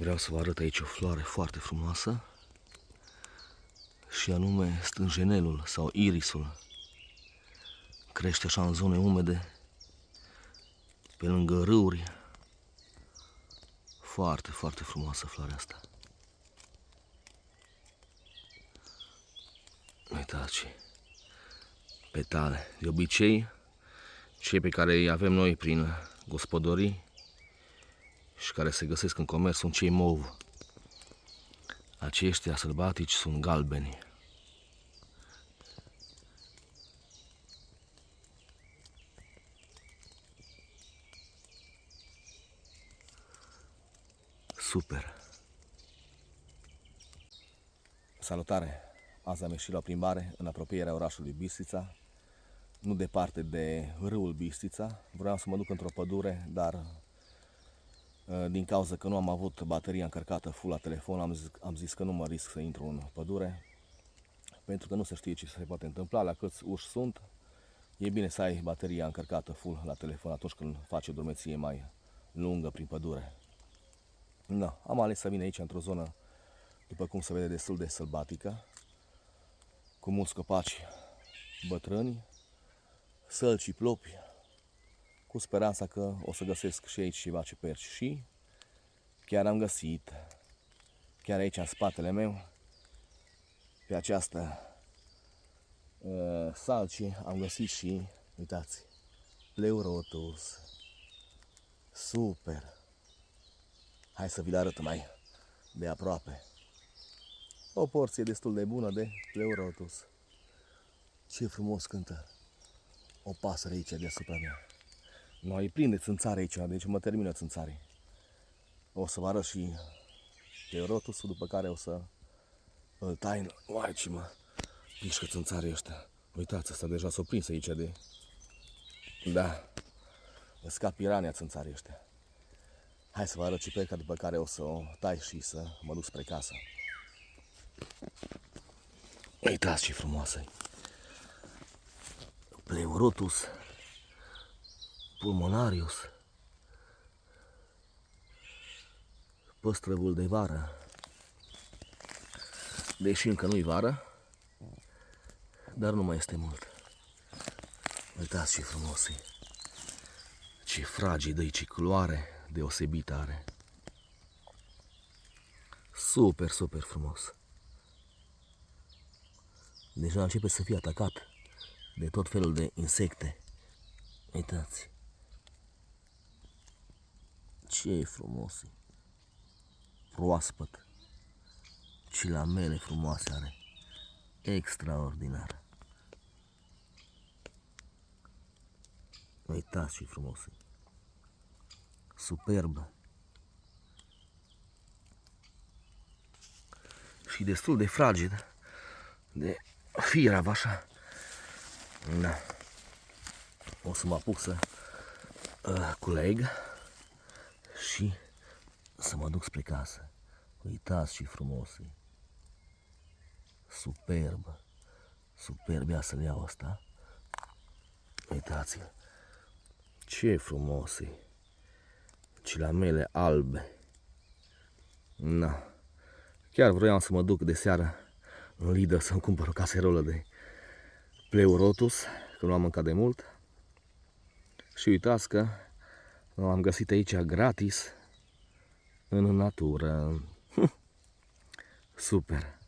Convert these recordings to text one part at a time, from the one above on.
Vreau să vă arăt aici o floare foarte frumoasă și anume stânjenelul sau irisul. Crește așa în zone umede, pe lângă râuri. Foarte, foarte frumoasă floarea asta. Uitați ce petale. De obicei, cei pe care îi avem noi prin gospodării și care se găsesc în comerț sunt cei mauve. Aceștia sălbatici sunt galbeni. Super! Salutare! Azi am ieșit la plimbare în apropierea orașului Bistrița, nu departe de râul Bistrița. Vreau să mă duc într-o pădure, dar din cauza că nu am avut bateria încărcată full la telefon, am zis că nu mă risc să intru în pădure, pentru că nu se știe ce se poate întâmpla, la câți uși sunt. E bine să ai bateria încărcată full la telefon atunci când faci o drumeție mai lungă prin pădure. No, am ales să vin aici într-o zonă, după cum se vede, destul de sălbatică, cu mulți copaci bătrâni, sălci și plopi, cu speranța că o să găsesc și aici ceva ciuperci. Și chiar am găsit, chiar aici în spatele meu, pe această salci, am găsit și, uitați, Pleurotus. Super! Hai să vi-l arăt mai de aproape. O porție destul de bună de Pleurotus. Ce frumos cântă o pasăre aici deasupra mea. Noi plin de țânțare aici, deci mă termină țânțarii. O să vă arăt și Pleurotusul, după care o să îl tai. Uai, ce mă pișcă țânțarii ăștia. Uitați, ăsta deja s-o prins aici de... Da, îmi scap pirania țânțarii ăștia. Hai să vă arăt ciuperca, după care o să o tai și să mă duc spre casă. Uitați ce frumoasă e! Pleurotus pulmonarius, păstrăvul de vară. Deși încă nu-i vară, dar nu mai este mult. Uitați ce frumos e! Ce fragedă e, ce culoare deosebită are. Super, super frumos. Deja începe să fie atacat de tot felul de insecte. Uitați. Ce frumos e. Proaspăt. Ce lamele frumoase are. Extraordinar. Uitați ce frumos e. Superb. Și destul de fraged. De firav așa. Da. O să mă apuc să culeg și să mă duc spre casă. Uitați ce frumos e. Superb. Superb. Ia să-l iau ăsta. Uitați-l. Ce frumos e. Ce lamele albe. Na. Chiar vroiam să mă duc de seară în Lidl să-mi cumpăr o caserolă de Pleurotus, că nu am mâncat de mult. Și uitați că am găsit aici gratis, în natură. Super!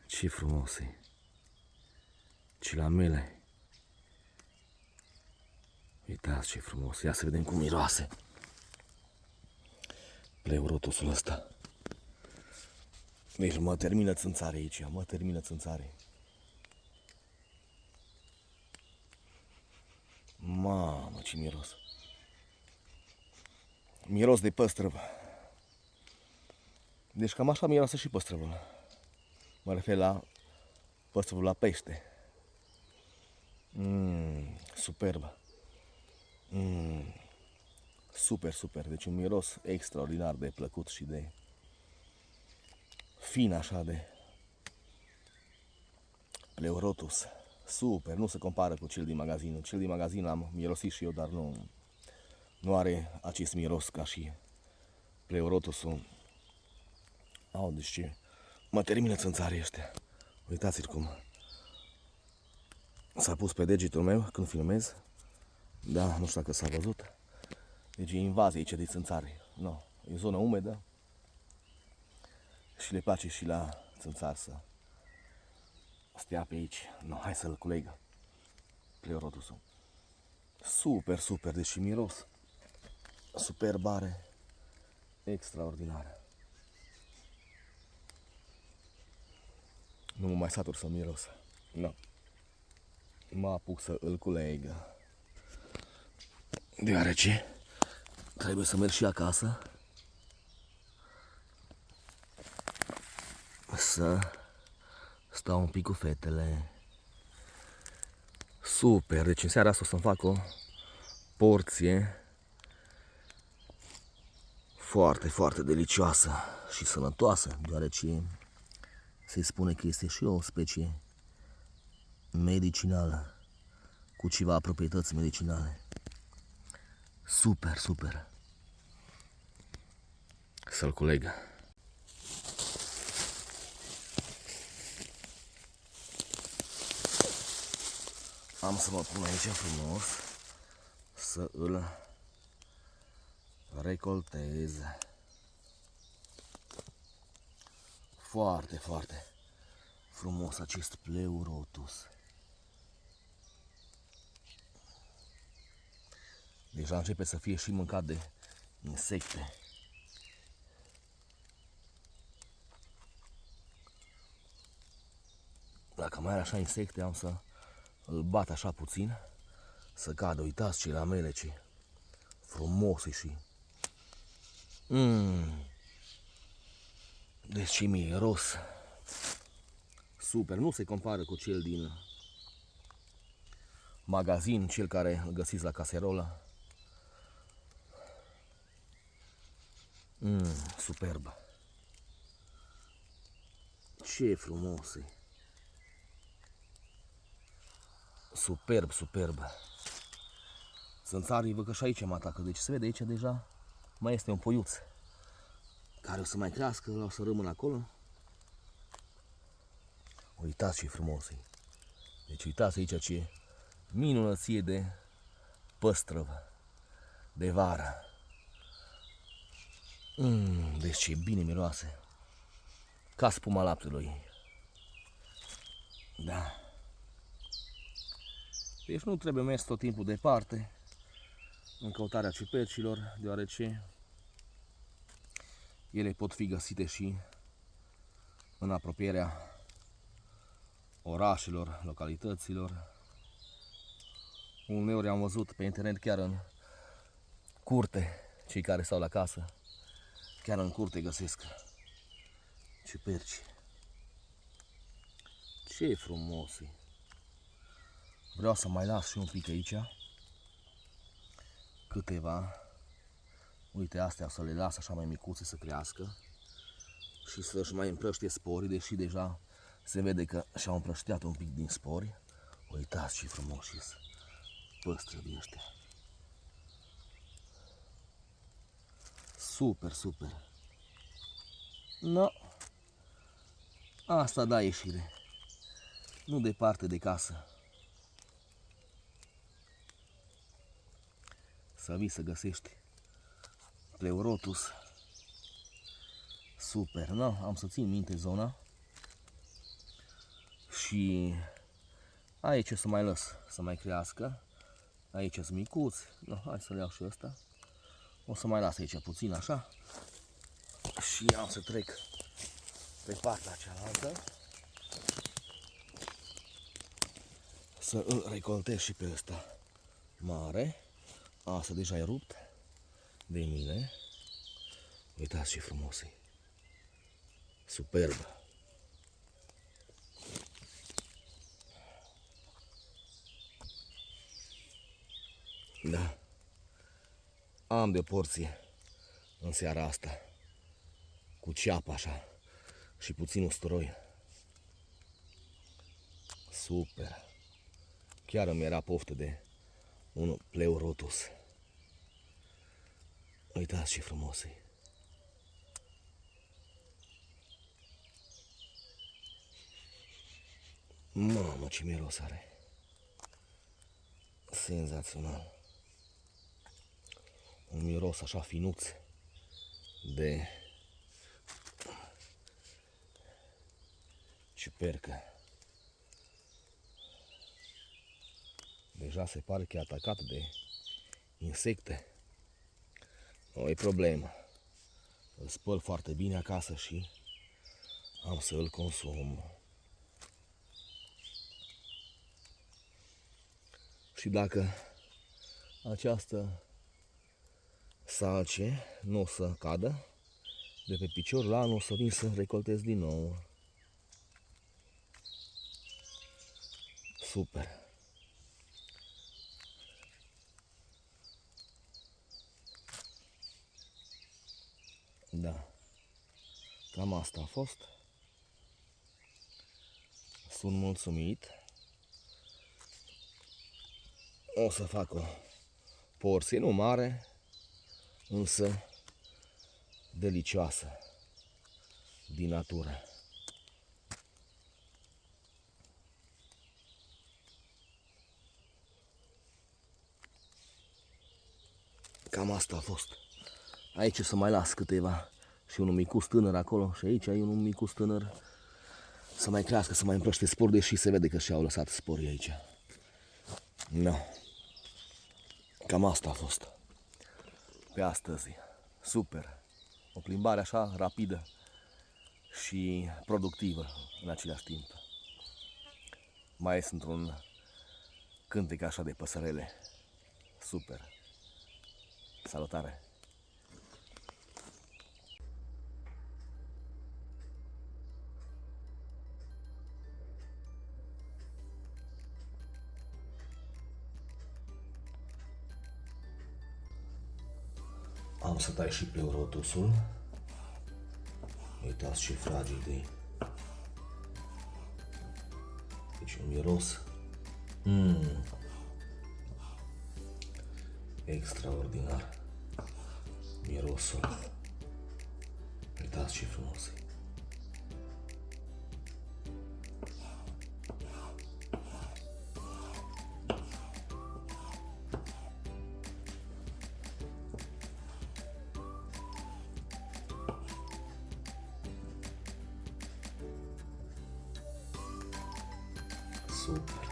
Ce frumos e! Ce lamele! Uitați ce frumos! Ia să vedem cum miroase Pleurotusul ăsta. Deci mă termină țânțare aici, mă termină țânțare. Mamă, ce miros! Miros de păstrăv. Deci cam așa miroase și păstrăvul. Mă refer la păstrăvul la pește. Superb. Super, super. Deci un miros extraordinar de plăcut și de fin așa de Pleurotus. Super, nu se compară cu cel din magazin. Cel din magazin l-am mirosit și eu, dar nu are acest miros ca și Pleurotusul. Au, deci ce? Mă termină țânțarii ăștia. Uitați-l cum s-a pus pe degetul meu când filmez. Da, nu știu dacă s-a văzut. Deci e invazie aici de țânțari. No, e zonă umedă. Și le place și la țânțar să stea pe aici. No, hai să-l culeg. Pleurotusul. Super, super, deci și miros. Superb are. Extraordinar. Nu mă mai satur să miros. No. Mă apuc să îl culeg. Deoarece trebuie să merg și acasă să stau un pic cu fetele. Super, deci în seara asta o să-mi fac o porție foarte, foarte delicioasă și sănătoasă, deoarece se spune că este și o specie medicinală, cu ceva proprietăți medicinale. Super, super. Să-l culeg. Am să mă pun aici frumos să îl recoltez. Foarte, foarte frumos acest Pleurotus. Deja începe să fie și mâncat de insecte. Dacă mai are așa insecte, am să îl bat așa puțin, să cadă. Uitați ce lamele, ce frumos e și... Deci ce miros. Super, nu se compară cu cel din magazin, cel care îl găsiți la caserolă. Superb. Ce frumos e. Superb, superb. Țânțarii văd că și aici mă atacă, deci se vede aici deja mai este un puiuț care o să mai crească, o să rămână acolo. Uitați ce frumos e. Deci uitați aici ce minunăție de păstrăv de vară. Deci ce bine miroase. Ca spuma laptelui. Da. Deci nu trebuie mers tot timpul departe în căutarea ciupercilor, deoarece ele pot fi găsite și în apropierea orașelor, localităților. Uneori am văzut pe internet chiar în curte, cei care stau la casă, chiar în curte găsesc ciuperci. Ce frumos e! Vreau să mai las și un pic aici, câteva. Uite, astea o să le las așa mai micuțe să crească și să-și mai împrăștie sporii, deși deja se vede că și-au împrăștiat un pic din spori. Uitați ce frumoși sunt păstrăvii ăștia. Super, super. No. Asta da ieșire. Nu departe de casă. Să vii să găsești Pleurotus. Super, no? Am să țin minte zona. Și aici o să mai las să mai crească. Aici sunt micuți. No, hai să le iau și ăsta. O să mai las aici puțin așa. Și am să trec pe partea cealaltă. Să îl recoltez și pe ăsta mare. Asta deja e rupt de mine. Uitați ce frumos e. Superb. Da. Am de o porție în seara asta. Cu ceapă așa. Și puțin usturoi. Super. Chiar îmi era poftă de un Pleurotus. Uitați ce frumos e. Mamă, ce miros are! Senzațional! Un miros așa finuț de ciupercă. Deja se pare că e atacat de insecte. Nu e problemă. Îl spăl foarte bine acasă și am să îl consum. Și dacă această salce nu o să cadă de pe picior, la anul o să vin să recoltez din nou. Super! Da, cam asta a fost. Sunt mulțumit. O să fac o porție, nu mare, însă delicioasă, din natură. Cam asta a fost. Aici o să mai las câteva și unul micuț tânăr acolo și aici ai unul micuț tânăr să mai crească, să mai împrăște spor, deși se vede că și-au lăsat sporii aici. No. Cam asta a fost pe astăzi. Super. O plimbare așa rapidă și productivă în același timp. Mai ies într-un cântec așa de păsărele. Super. Salutare! Am să tai și pleurotusul. Uitați ce fragil e. Deci un miros extraordinar. Mirosul. Uitați ce frumos e. Super.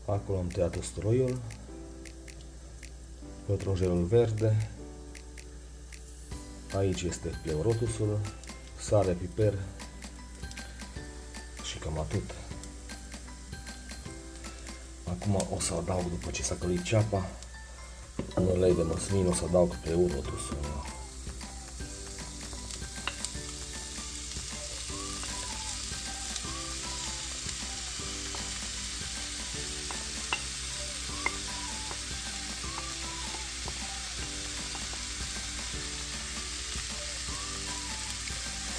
Acolo am tăiat usturoiul, pătrunjelul verde, aici este pleurotusul, sare, piper și cam atât. Acum o să adaug, după ce s-a călit ceapa, un ulei de măsline, o să adaug pleurotusul.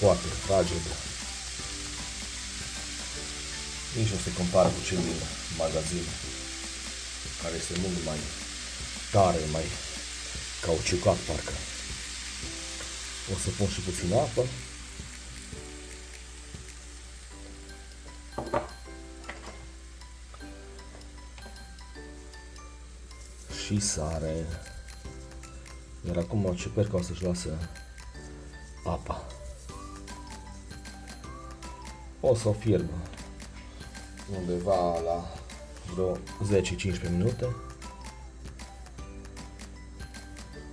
Foarte fragil. Nici nu se compară cu cel din magazin, care este mult mai tare, mai cauciucat parcă. O să pun și puțină apă. Și sare. Iar acum ciuperca o să-și lasă apa. O să o fierb undeva la vreo 10-15 minute.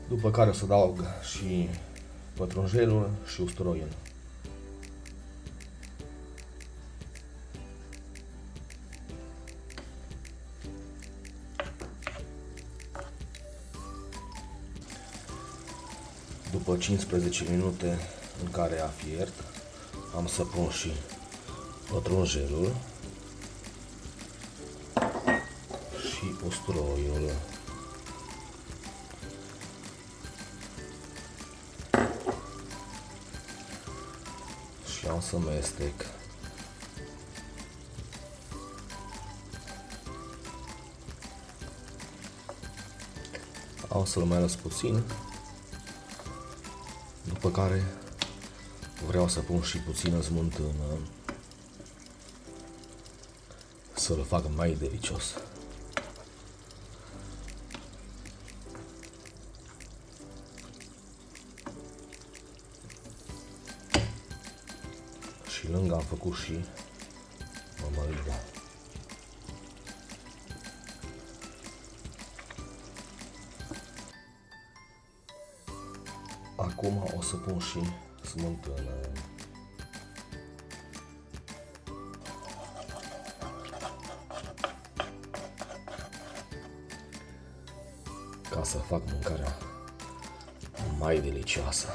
După care o să adaug și pătrunjelul și usturoiul. După 15 minute în care a fiert, am să pun și pătrunjelul. usturoiul. Și am să amestec. Am să-l mai las puțin, după care vreau să pun și puțină smântână să-l fac mai delicios. Și lângă am făcut și mămăligă. Acum o să pun și smântână. Ca să fac mâncarea mai delicioasă.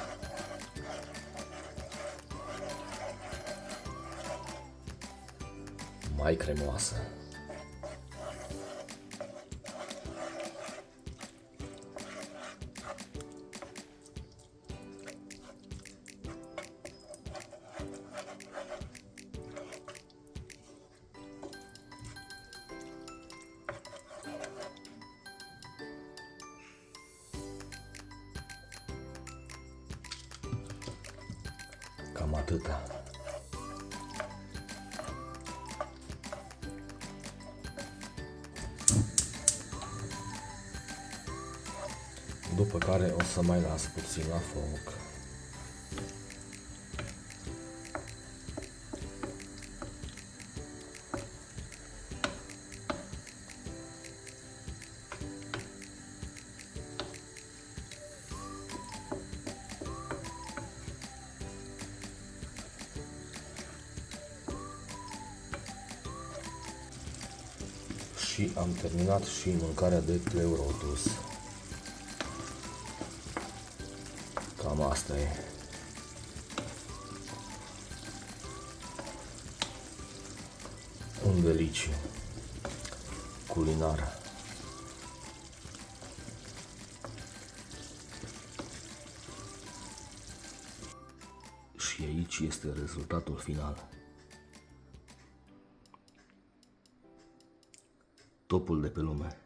Mai cremoasă. Cam atâta. După care o să mai las puțin la foc. Și am terminat și mâncarea de pleurotus. Cam asta e. Un deliciu culinar. Și aici este rezultatul final. Topul de pe lume.